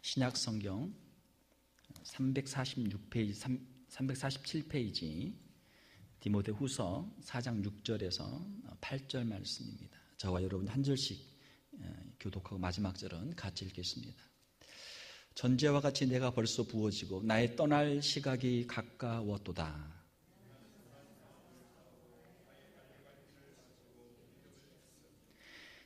신약 성경 346페이지, 347페이지 디모데후서 4장 6절에서 8절 말씀입니다. 저와 여러분 한 절씩 교독하고 마지막 절은 같이 읽겠습니다. 전제와 같이 내가 벌써 부어지고 나의 떠날 시각이 가까웠도다.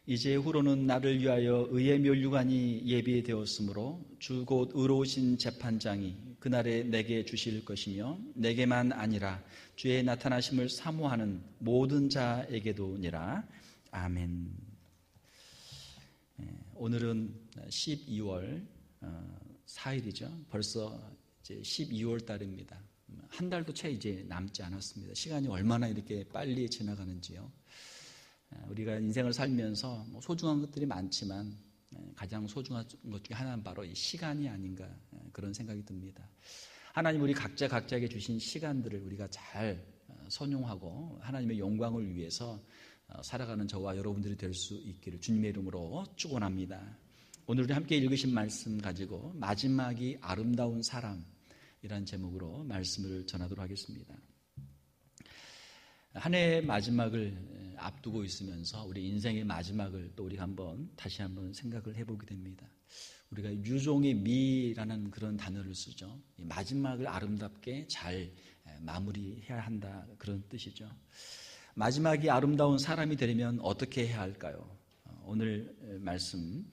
이제 후로는 나를 위하여 의의 면류관이 예비되었으므로 주 곧 의로우신 재판장이 그날에 내게 주실 것이며 내게만 아니라 주의 나타나심을 사모하는 모든 자에게도니라. 아멘. 오늘은 12월 4일이죠. 벌써 이제 12월 달입니다. 한 달도 채 이제 남지 않았습니다. 시간이 얼마나 이렇게 빨리 지나가는지요. 우리가 인생을 살면서 소중한 것들이 많지만 가장 소중한 것 중에 하나는 바로 이 시간이 아닌가 그런 생각이 듭니다. 하나님 우리 각자에게 주신 시간들을 우리가 잘 선용하고 하나님의 영광을 위해서 살아가는 저와 여러분들이 될 수 있기를 주님의 이름으로 축원합니다. 오늘 우리 함께 읽으신 말씀 가지고 마지막이 아름다운 사람이라는 제목으로 말씀을 전하도록 하겠습니다. 한 해의 마지막을 앞두고 있으면서 우리 인생의 마지막을 또 우리가 다시 한번 생각을 해보게 됩니다. 우리가 유종의 미라는 그런 단어를 쓰죠. 마지막을 아름답게 잘 마무리해야 한다 그런 뜻이죠. 마지막이 아름다운 사람이 되려면 어떻게 해야 할까요? 오늘 말씀을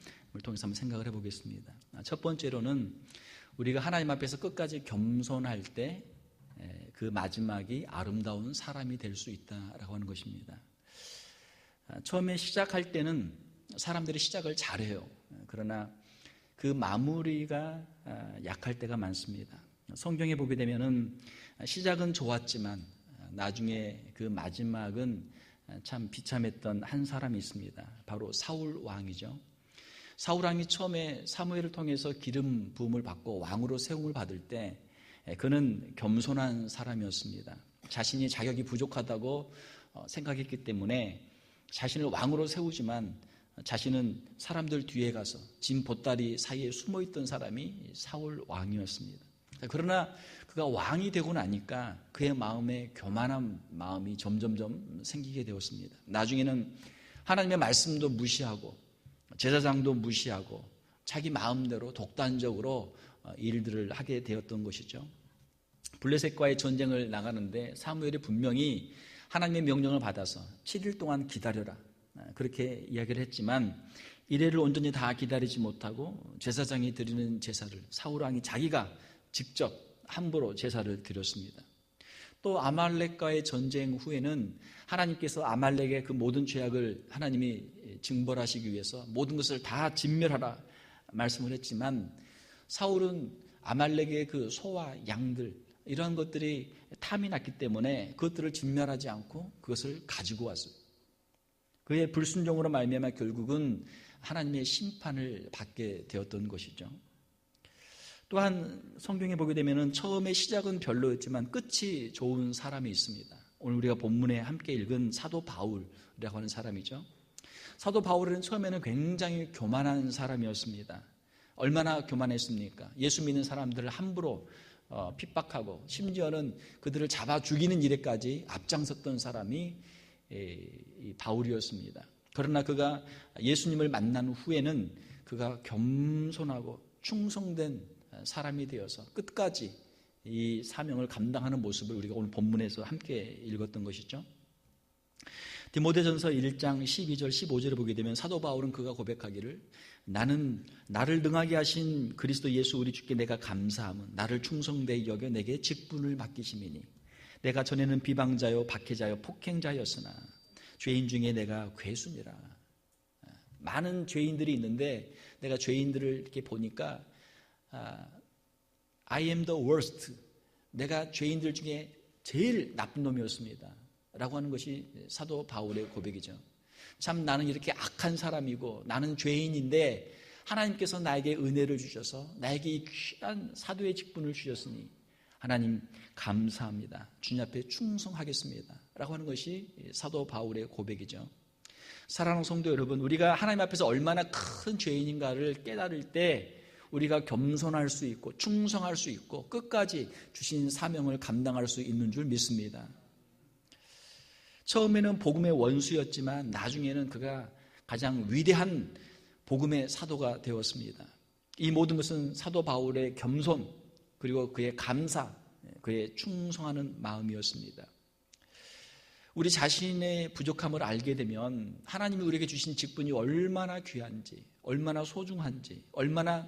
통해서 한번 생각을 해보겠습니다. 첫 번째로는 우리가 하나님 앞에서 끝까지 겸손할 때 그 마지막이 아름다운 사람이 될 수 있다라고 하는 것입니다. 처음에 시작할 때는 사람들이 시작을 잘해요. 그러나 그 마무리가 약할 때가 많습니다. 성경에 보게 되면은 시작은 좋았지만 나중에 그 마지막은 참 비참했던 한 사람이 있습니다. 바로 사울 왕이죠. 사울 왕이 처음에 사무엘을 통해서 기름 부음을 받고 왕으로 세움을 받을 때 그는 겸손한 사람이었습니다. 자신이 자격이 부족하다고 생각했기 때문에 자신을 왕으로 세우지만 자신은 사람들 뒤에 가서 짐 보따리 사이에 숨어있던 사람이 사울 왕이었습니다. 그러나 그가 왕이 되고 나니까 그의 마음에 교만한 마음이 점점점 생기게 되었습니다. 나중에는 하나님의 말씀도 무시하고 제사장도 무시하고 자기 마음대로 독단적으로 일들을 하게 되었던 것이죠. 블레셋과의 전쟁을 나가는데 사무엘이 분명히 하나님의 명령을 받아서 7일 동안 기다려라 그렇게 이야기를 했지만 이래를 온전히 다 기다리지 못하고 제사장이 드리는 제사를 사울 왕이 자기가 직접 함부로 제사를 드렸습니다. 또 아말렉과의 전쟁 후에는 하나님께서 아말렉의 그 모든 죄악을 하나님이 징벌하시기 위해서 모든 것을 다 진멸하라 말씀을 했지만 사울은 아말렉의 그 소와 양들 이러한 것들이 탐이 났기 때문에 그것들을 진멸하지 않고 그것을 가지고 왔어요. 그의 불순종으로 말미암아 결국은 하나님의 심판을 받게 되었던 것이죠. 또한 성경에 보게 되면 처음에 시작은 별로였지만 끝이 좋은 사람이 있습니다. 오늘 우리가 본문에 함께 읽은 사도 바울이라고 하는 사람이죠. 사도 바울은 처음에는 굉장히 교만한 사람이었습니다. 얼마나 교만했습니까? 예수 믿는 사람들을 함부로 핍박하고 심지어는 그들을 잡아 죽이는 일에까지 앞장섰던 사람이 바울이었습니다. 그러나 그가 예수님을 만난 후에는 그가 겸손하고 충성된 사람이 되어서 끝까지 이 사명을 감당하는 모습을 우리가 오늘 본문에서 함께 읽었던 것이죠. 디모데전서 1장 12절 15절을 보게 되면 사도 바울은 그가 고백하기를 나는 나를 능하게 하신 그리스도 예수 우리 주께 내가 감사함은 나를 충성되이 여겨 내게 직분을 맡기심이니 내가 전에는 비방자요 박해자요 폭행자였으나 죄인 중에 내가 괴수니라. 많은 죄인들이 있는데 내가 죄인들을 이렇게 보니까 I am the worst. 내가 죄인들 중에 제일 나쁜 놈이었습니다 라고 하는 것이 사도 바울의 고백이죠. 참 나는 이렇게 악한 사람이고 나는 죄인인데 하나님께서 나에게 은혜를 주셔서 나에게 이 귀한 사도의 직분을 주셨으니 하나님 감사합니다. 주님 앞에 충성하겠습니다 라고 하는 것이 사도 바울의 고백이죠. 사랑하는 성도 여러분, 우리가 하나님 앞에서 얼마나 큰 죄인인가를 깨달을 때 우리가 겸손할 수 있고 충성할 수 있고 끝까지 주신 사명을 감당할 수 있는 줄 믿습니다. 처음에는 복음의 원수였지만 나중에는 그가 가장 위대한 복음의 사도가 되었습니다. 이 모든 것은 사도 바울의 겸손 그리고 그의 감사, 그의 충성하는 마음이었습니다. 우리 자신의 부족함을 알게 되면 하나님이 우리에게 주신 직분이 얼마나 귀한지, 얼마나 소중한지, 얼마나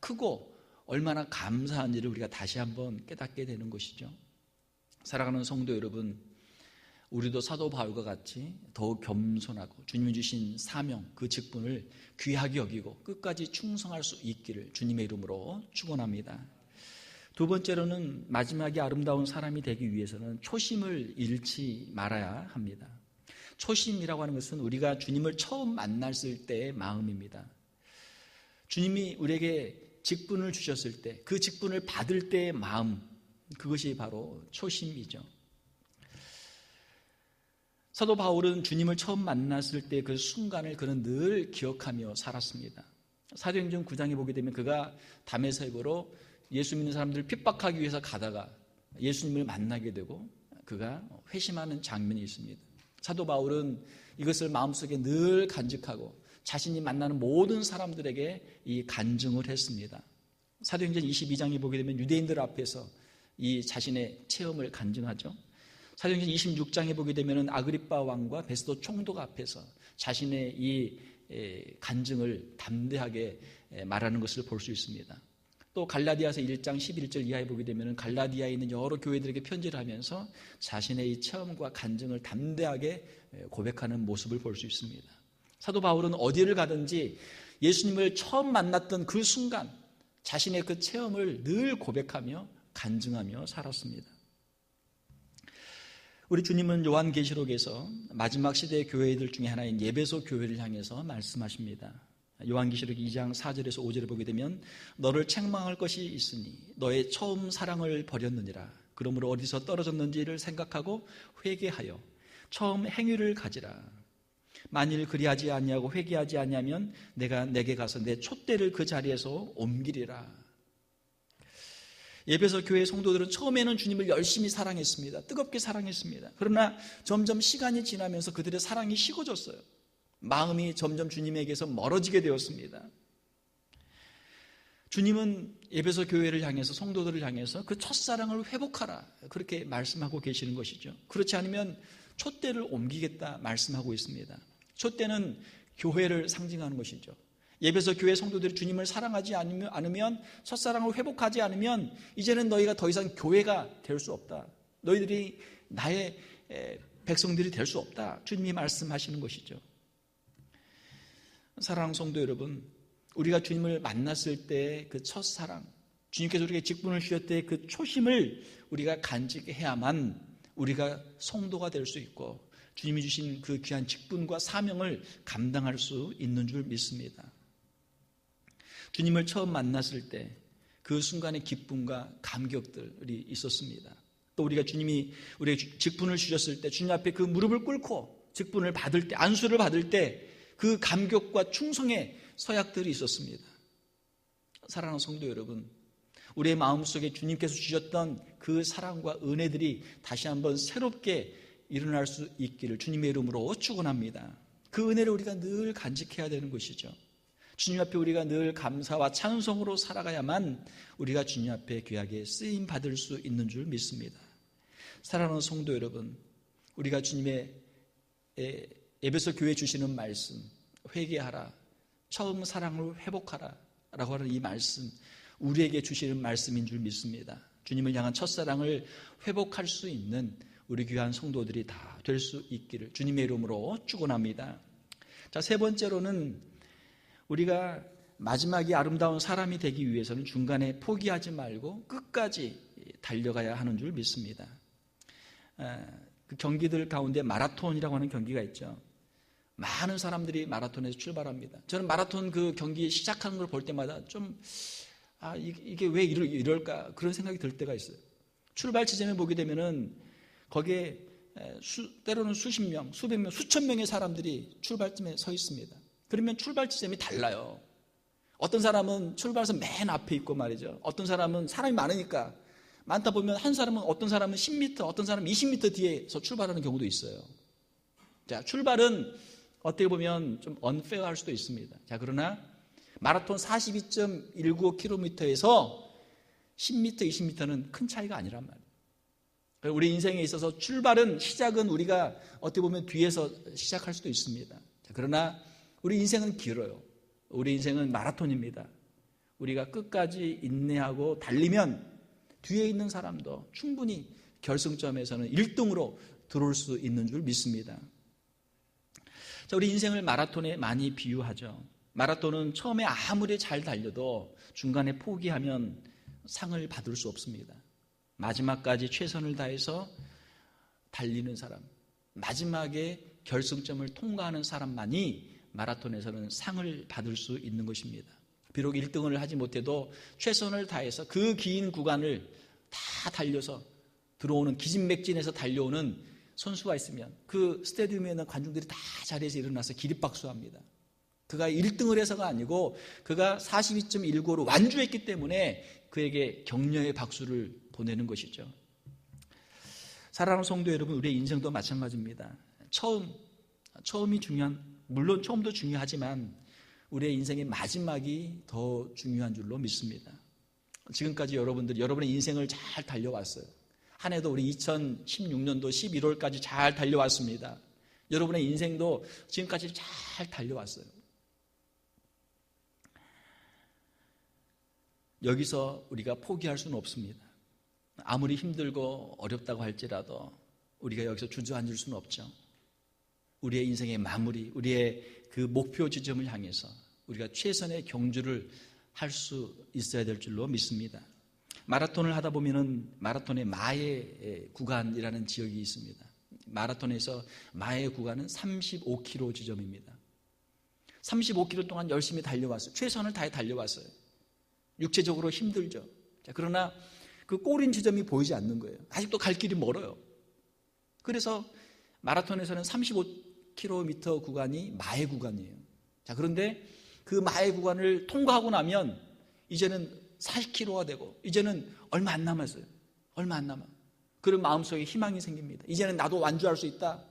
크고 얼마나 감사한지를 우리가 다시 한번 깨닫게 되는 것이죠. 사랑하는 성도 여러분, 우리도 사도 바울과 같이 더욱 겸손하고 주님이 주신 사명, 그 직분을 귀하게 여기고 끝까지 충성할 수 있기를 주님의 이름으로 축원합니다. 두 번째로는 마지막에 아름다운 사람이 되기 위해서는 초심을 잃지 말아야 합니다. 초심이라고 하는 것은 우리가 주님을 처음 만났을 때의 마음입니다. 주님이 우리에게 직분을 주셨을 때, 그 직분을 받을 때의 마음, 그것이 바로 초심이죠. 사도 바울은 주님을 처음 만났을 때 그 순간을 그는 늘 기억하며 살았습니다. 사도행전 9장에 보게 되면 그가 다메섹으로 예수 믿는 사람들을 핍박하기 위해서 가다가 예수님을 만나게 되고 그가 회심하는 장면이 있습니다. 사도 바울은 이것을 마음속에 늘 간직하고 자신이 만나는 모든 사람들에게 이 간증을 했습니다. 사도행전 22장에 보게 되면 유대인들 앞에서 이 자신의 체험을 간증하죠. 사도행전 26장에 보게 되면 아그리빠 왕과 베스도 총독 앞에서 자신의 이 간증을 담대하게 말하는 것을 볼 수 있습니다. 또 갈라디아서 1장 11절 이하에 보게 되면 갈라디아에 있는 여러 교회들에게 편지를 하면서 자신의 이 체험과 간증을 담대하게 고백하는 모습을 볼 수 있습니다. 사도 바울은 어디를 가든지 예수님을 처음 만났던 그 순간 자신의 그 체험을 늘 고백하며 간증하며 살았습니다. 우리 주님은 요한계시록에서 마지막 시대의 교회들 중에 하나인 에베소 교회를 향해서 말씀하십니다. 요한계시록 2장 4절에서 5절을 보게 되면 너를 책망할 것이 있으니 너의 처음 사랑을 버렸느니라. 그러므로 어디서 떨어졌는지를 생각하고 회개하여 처음 행위를 가지라. 만일 그리하지 아니하고 회개하지 아니하면 내가 내게 가서 내 촛대를 그 자리에서 옮기리라. 에베소 교회 성도들은 처음에는 주님을 열심히 사랑했습니다. 뜨겁게 사랑했습니다. 그러나 점점 시간이 지나면서 그들의 사랑이 식어졌어요. 마음이 점점 주님에게서 멀어지게 되었습니다. 주님은 에베소 교회를 향해서 성도들을 향해서 그 첫사랑을 회복하라 그렇게 말씀하고 계시는 것이죠. 그렇지 않으면 촛대를 옮기겠다 말씀하고 있습니다. 촛대는 교회를 상징하는 것이죠. 에베소 교회 성도들이 주님을 사랑하지 않으면 첫사랑을 회복하지 않으면 이제는 너희가 더 이상 교회가 될 수 없다. 너희들이 나의 백성들이 될 수 없다. 주님이 말씀하시는 것이죠. 사랑하는 성도 여러분, 우리가 주님을 만났을 때 그 첫사랑, 주님께서 우리에게 직분을 주셨을 때 그 초심을 우리가 간직해야만 우리가 성도가 될 수 있고 주님이 주신 그 귀한 직분과 사명을 감당할 수 있는 줄 믿습니다. 주님을 처음 만났을 때 그 순간의 기쁨과 감격들이 있었습니다. 또 우리가 주님이 우리에게 직분을 주셨을 때 주님 앞에 그 무릎을 꿇고 직분을 받을 때, 안수를 받을 때 그 감격과 충성의 서약들이 있었습니다. 사랑하는 성도 여러분, 우리의 마음속에 주님께서 주셨던 그 사랑과 은혜들이 다시 한번 새롭게 일어날 수 있기를 주님의 이름으로 축원합니다. 그 은혜를 우리가 늘 간직해야 되는 것이죠. 주님 앞에 우리가 늘 감사와 찬송으로 살아가야만 우리가 주님 앞에 귀하게 쓰임 받을 수 있는 줄 믿습니다. 사랑하는 성도 여러분, 우리가 주님의 에베소 교회에 주시는 말씀, 회개하라, 처음 사랑을 회복하라 라고 하는 이 말씀, 우리에게 주시는 말씀인 줄 믿습니다. 주님을 향한 첫사랑을 회복할 수 있는 우리 귀한 성도들이 다 될 수 있기를 주님의 이름으로 축원합니다. 자, 세 번째로는 우리가 마지막에 아름다운 사람이 되기 위해서는 중간에 포기하지 말고 끝까지 달려가야 하는 줄 믿습니다. 그 경기들 가운데 마라톤이라고 하는 경기가 있죠. 많은 사람들이 마라톤에서 출발합니다. 저는 마라톤 그 경기 시작하는 걸 볼 때마다 좀 이게 왜 이럴까 그런 생각이 들 때가 있어요. 출발 지점에 보게 되면은 거기에 때로는 수십 명, 수백 명, 수천 명의 사람들이 출발점에 서 있습니다. 그러면 출발 지점이 달라요. 어떤 사람은 출발해서 맨 앞에 있고 말이죠. 어떤 사람은 사람이 많으니까 많다 보면 한 사람은 어떤 사람은 10m, 어떤 사람은 20m 뒤에서 출발하는 경우도 있어요. 자, 출발은 어떻게 보면 좀 unfair할 수도 있습니다. 자, 그러나 마라톤 42.195km에서 10m, 20m는 큰 차이가 아니란 말이에요. 우리 인생에 있어서 출발은, 시작은 우리가 어떻게 보면 뒤에서 시작할 수도 있습니다. 자, 그러나 우리 인생은 길어요. 우리 인생은 마라톤입니다. 우리가 끝까지 인내하고 달리면 뒤에 있는 사람도 충분히 결승점에서는 1등으로 들어올 수 있는 줄 믿습니다. 자, 우리 인생을 마라톤에 많이 비유하죠. 마라톤은 처음에 아무리 잘 달려도 중간에 포기하면 상을 받을 수 없습니다. 마지막까지 최선을 다해서 달리는 사람, 마지막에 결승점을 통과하는 사람만이 마라톤에서는 상을 받을 수 있는 것입니다. 비록 1등을 하지 못해도 최선을 다해서 그 긴 구간을 다 달려서 들어오는, 기진맥진해서 달려오는 선수가 있으면 그 스타디움에 있는 관중들이 다 자리에서 일어나서 기립박수합니다. 그가 1등을 해서가 아니고 그가 42.195로 완주했기 때문에 그에게 격려의 박수를 보내는 것이죠. 사랑하는 성도 여러분, 우리의 인생도 마찬가지입니다. 처음이 물론 처음도 중요하지만 우리의 인생의 마지막이 더 중요한 줄로 믿습니다. 지금까지 여러분의 인생을 잘 달려왔어요. 한 해도 우리 2016년도 11월까지 잘 달려왔습니다. 여러분의 인생도 지금까지 잘 달려왔어요. 여기서 우리가 포기할 수는 없습니다. 아무리 힘들고 어렵다고 할지라도 우리가 여기서 주저앉을 수는 없죠. 우리의 인생의 마무리, 우리의 그 목표 지점을 향해서 우리가 최선의 경주를 할 수 있어야 될 줄로 믿습니다. 마라톤을 하다 보면은 마라톤의 마의 구간이라는 지역이 있습니다. 마라톤에서 마의 구간은 35km 지점입니다. 35km 동안 열심히 달려왔어요. 최선을 다해 달려왔어요. 육체적으로 힘들죠. 자, 그러나 그 꼬린 지점이 보이지 않는 거예요. 아직도 갈 길이 멀어요. 그래서 마라톤에서는 35km 구간이 마의 구간이에요. 자, 그런데 그 마의 구간을 통과하고 나면 이제는 40km가 되고 이제는 얼마 안 남았어요. 얼마 안 남아. 그런 마음속에 희망이 생깁니다. 이제는 나도 완주할 수 있다.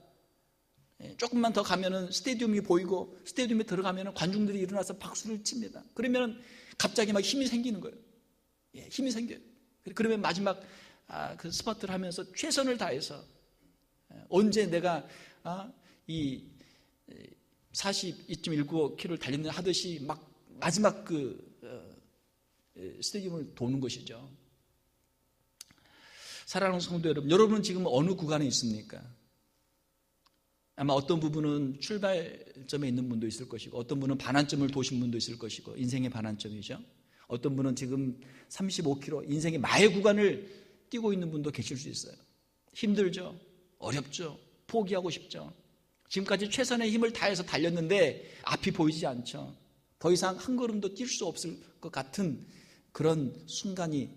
조금만 더 가면은 스테디움이 보이고 스테디움에 들어가면은 관중들이 일어나서 박수를 칩니다. 그러면 갑자기 막 힘이 생기는 거예요. 힘이 생겨요. 그러면 마지막 그 스퍼트를 하면서 최선을 다해서 언제 내가 이 42.195km를 달리는 하듯이 막 마지막 스테디움을 도는 것이죠. 사랑하는 성도 여러분, 여러분은 지금 어느 구간에 있습니까? 아마 어떤 부분은 출발점에 있는 분도 있을 것이고 어떤 분은 반환점을 도신 분도 있을 것이고 인생의 반환점이죠. 어떤 분은 지금 35km 인생의 마의 구간을 뛰고 있는 분도 계실 수 있어요. 힘들죠. 어렵죠. 포기하고 싶죠. 지금까지 최선의 힘을 다해서 달렸는데 앞이 보이지 않죠. 더 이상 한 걸음도 뛸 수 없을 것 같은 그런 순간이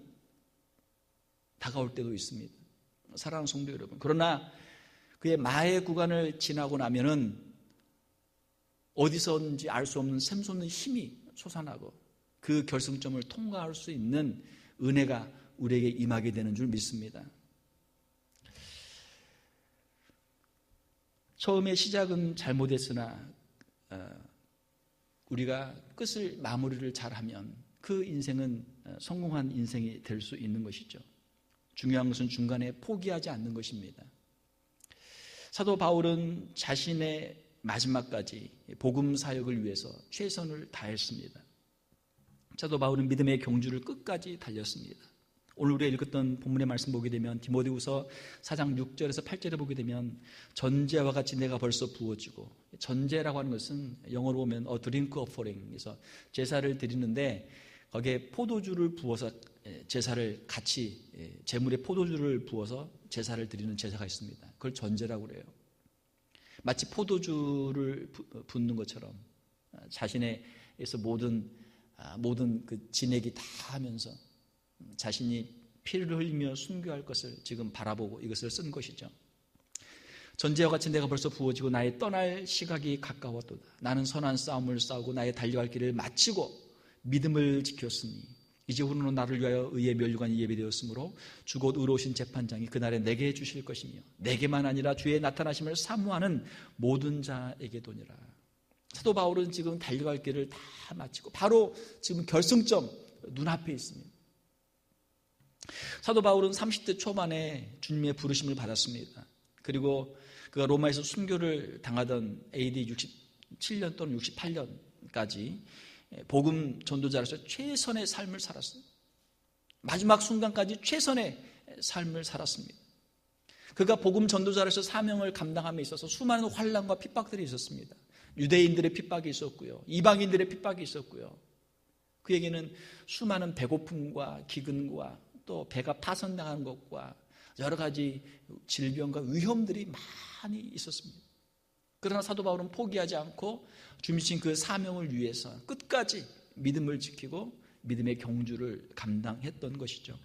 다가올 때도 있습니다. 사랑하는 성도 여러분, 그러나 그의 마의 구간을 지나고 나면은 어디서인지 알 수 없는 샘솟는 힘이 솟아나고 그 결승점을 통과할 수 있는 은혜가 우리에게 임하게 되는 줄 믿습니다. 처음에 시작은 잘못했으나 우리가 끝을 마무리를 잘하면 그 인생은 성공한 인생이 될 수 있는 것이죠. 중요한 것은 중간에 포기하지 않는 것입니다. 사도 바울은 자신의 마지막까지 복음 사역을 위해서 최선을 다했습니다. 사도 바울은 믿음의 경주를 끝까지 달렸습니다. 오늘 우리가 읽었던 본문의 말씀 보게 되면 디모데후서 4장 6절에서 8절에 보게 되면 전제와 같이 내가 벌써 부어지고, 전제라고 하는 것은 영어로 보면 a drink offering, 그래서 제사를 드리는데 거기에 포도주를 부어서 제사를 같이, 제물에 포도주를 부어서 제사를 드리는 제사가 있습니다. 그걸 전제라고 그래요. 마치 포도주를 붓는 것처럼 자신에서 모든 그 진액이 다 하면서 자신이 피를 흘리며 순교할 것을 지금 바라보고 이것을 쓴 것이죠. 전제와 같이 내가 벌써 부어지고 나의 떠날 시각이 가까웠도다. 나는 선한 싸움을 싸우고 나의 달려갈 길을 마치고 믿음을 지켰으니 이제 후로는 나를 위하여 의의 면류관이 예비되었으므로 주 곧 의로우신 재판장이 그날에 내게 주실 것이며 내게만 아니라 주의 나타나심을 사모하는 모든 자에게도니라. 사도 바울은 지금 달려갈 길을 다 마치고 바로 지금 결승점 눈앞에 있습니다. 사도 바울은 30대 초반에 주님의 부르심을 받았습니다. 그리고 그가 로마에서 순교를 당하던 AD 67년 또는 68년까지 복음 전도자로서 최선의 삶을 살았어요. 마지막 순간까지 최선의 삶을 살았습니다. 그가 복음 전도자로서 사명을 감당함에 있어서 수많은 환난과 핍박들이 있었습니다. 유대인들의 핍박이 있었고요. 이방인들의 핍박이 있었고요. 그에게는 수많은 배고픔과 기근과 또 배가 파손당하는 것과 여러 가지 질병과 위험들이 많이 있었습니다. 그러나 사도 바울은 포기하지 않고 주신 그 사명을 위해서 끝까지 믿음을 지키고 믿음의 경주를 감당했던 것이죠.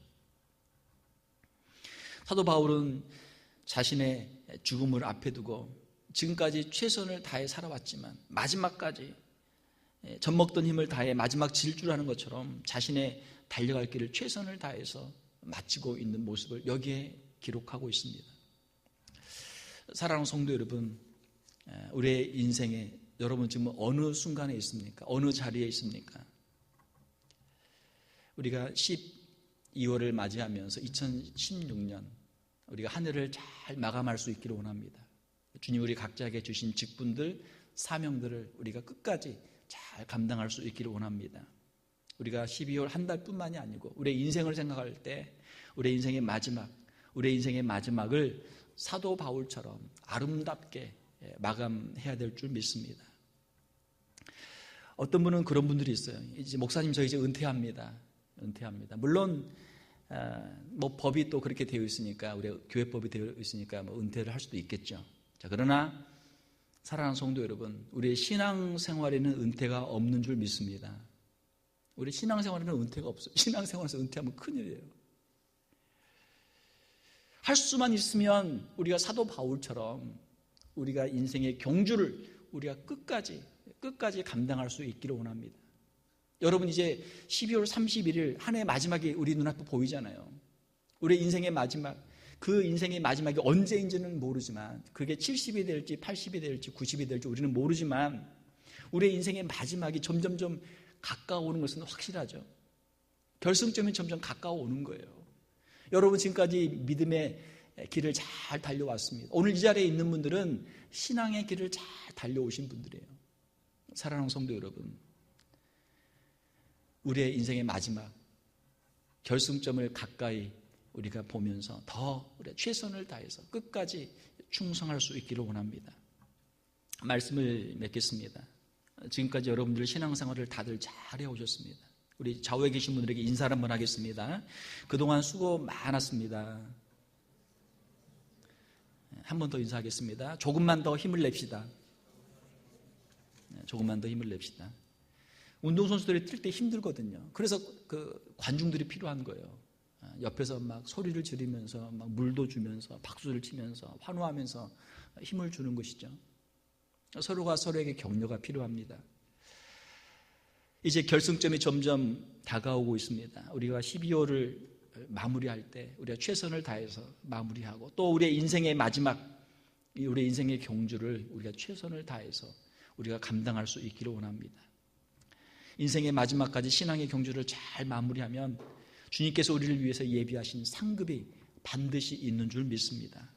사도 바울은 자신의 죽음을 앞에 두고 지금까지 최선을 다해 살아왔지만 마지막까지 젖먹던 힘을 다해 마지막 질주라는 것처럼 자신의 달려갈 길을 최선을 다해서 마치고 있는 모습을 여기에 기록하고 있습니다. 사랑하는 성도 여러분, 우리의 인생에 여러분 지금 어느 순간에 있습니까? 어느 자리에 있습니까? 우리가 12월을 맞이하면서 2016년 우리가 한 해를 잘 마감할 수 있기를 원합니다. 주님 우리 각자에게 주신 직분들, 사명들을 우리가 끝까지 잘 감당할 수 있기를 원합니다. 우리가 12월 한 달뿐만이 아니고 우리의 인생을 생각할 때 우리의 인생의 마지막을 사도 바울처럼 아름답게 마감해야 될 줄 믿습니다. 어떤 분은 그런 분들이 있어요. 이제 목사님 저 이제 은퇴합니다. 물론 뭐 법이 또 그렇게 되어 있으니까 우리 교회법이 되어 있으니까 뭐 은퇴를 할 수도 있겠죠. 자, 그러나 사랑하는 성도 여러분, 우리의 신앙생활에는 은퇴가 없는 줄 믿습니다. 우리 신앙생활에는 은퇴가 없어요. 신앙생활에서 은퇴하면 큰일이에요. 할 수만 있으면 우리가 사도 바울처럼 우리가 인생의 경주를 우리가 끝까지 감당할 수 있기를 원합니다. 여러분 이제 12월 31일 한 해 마지막이 우리 눈앞에 보이잖아요. 우리 인생의 마지막, 그 인생의 마지막이 언제인지는 모르지만 그게 70이 될지 80이 될지 90이 될지 우리는 모르지만 우리의 인생의 마지막이 점점점 가까워오는 것은 확실하죠. 결승점이 점점 가까워오는 거예요. 여러분 지금까지 믿음의 길을 잘 달려왔습니다. 오늘 이 자리에 있는 분들은 신앙의 길을 잘 달려오신 분들이에요. 사랑하는 성도 여러분, 우리의 인생의 마지막 결승점을 가까이 우리가 보면서 더 우리가 최선을 다해서 끝까지 충성할 수 있기를 원합니다. 말씀을 맺겠습니다. 지금까지 여러분들 신앙생활을 다들 잘 해오셨습니다. 우리 좌우에 계신 분들에게 인사를 한번 하겠습니다. 그동안 수고 많았습니다. 한 번 더 인사하겠습니다. 조금만 더 힘을 냅시다. 조금만 더 힘을 냅시다. 운동선수들이 뛸 때 힘들거든요. 그래서 그 관중들이 필요한 거예요. 옆에서 막 소리를 지르면서 막 물도 주면서 박수를 치면서 환호하면서 힘을 주는 것이죠. 서로가 서로에게 격려가 필요합니다. 이제 결승점이 점점 다가오고 있습니다. 우리가 12월을 마무리할 때 우리가 최선을 다해서 마무리하고 또 우리의 인생의 마지막, 우리의 인생의 경주를 우리가 최선을 다해서 우리가 감당할 수 있기를 원합니다. 인생의 마지막까지 신앙의 경주를 잘 마무리하면 주님께서 우리를 위해서 예비하신 상급이 반드시 있는 줄 믿습니다.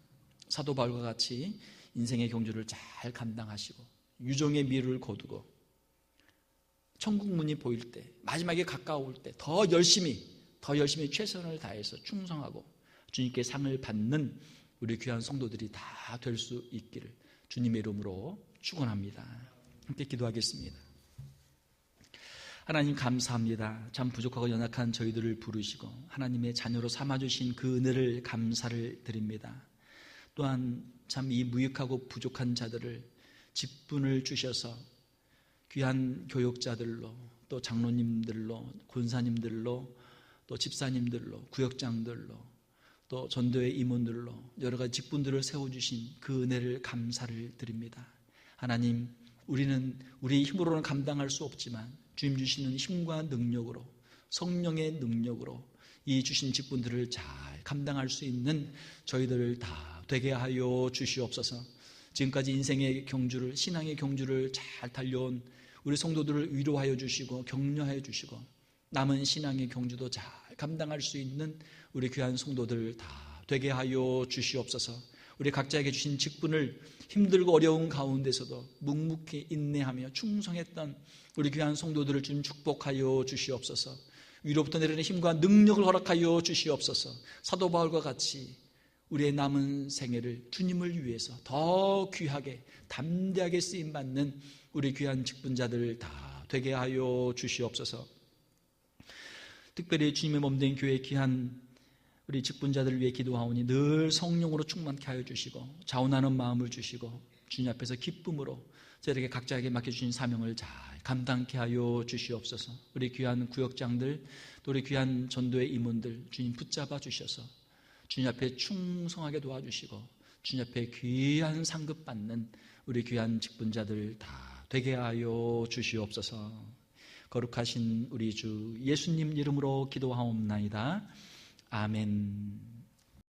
사도 바울과 같이 인생의 경주를 잘 감당하시고 유종의 미를 거두고 천국 문이 보일 때, 마지막에 가까울 때 더 열심히 최선을 다해서 충성하고 주님께 상을 받는 우리 귀한 성도들이 다 될 수 있기를 주님의 이름으로 축원합니다. 함께 기도하겠습니다. 하나님 감사합니다. 참 부족하고 연약한 저희들을 부르시고 하나님의 자녀로 삼아주신 그 은혜를 감사를 드립니다. 또한 참 이 무익하고 부족한 자들을 직분을 주셔서 귀한 교육자들로 또 장로님들로 권사님들로 또 집사님들로 구역장들로 또 전도의 임원들로 여러 가지 직분들을 세워주신 그 은혜를 감사를 드립니다. 하나님, 우리는 우리 힘으로는 감당할 수 없지만 주님 주시는 힘과 능력으로, 성령의 능력으로 이 주신 직분들을 잘 감당할 수 있는 저희들을 다 되게 하여 주시옵소서. 지금까지 인생의 경주를, 신앙의 경주를 잘 달려온 우리 성도들을 위로하여 주시고 격려하여 주시고 남은 신앙의 경주도 잘 감당할 수 있는 우리 귀한 성도들 다 되게 하여 주시옵소서. 우리 각자에게 주신 직분을 힘들고 어려운 가운데서도 묵묵히 인내하며 충성했던 우리 귀한 성도들을 주님 축복하여 주시옵소서. 위로부터 내리는 힘과 능력을 허락하여 주시옵소서. 사도 바울과 같이 우리의 남은 생애를 주님을 위해서 더 귀하게 담대하게 쓰임받는 우리 귀한 직분자들 다 되게 하여 주시옵소서. 특별히 주님의 몸된 교회 귀한 우리 직분자들을 위해 기도하오니 늘 성령으로 충만케 하여 주시고 자원하는 마음을 주시고 주님 앞에서 기쁨으로 저에게 각자에게 맡겨주신 사명을 잘 감당케 하여 주시옵소서. 우리 귀한 구역장들 또 우리 귀한 전도의 임원들 주님 붙잡아 주셔서 주님 앞에 충성하게 도와주시고 주님 앞에 귀한 상급 받는 우리 귀한 직분자들 다 되게 하여 주시옵소서. 거룩하신 우리 주 예수님 이름으로 기도하옵나이다. 아멘.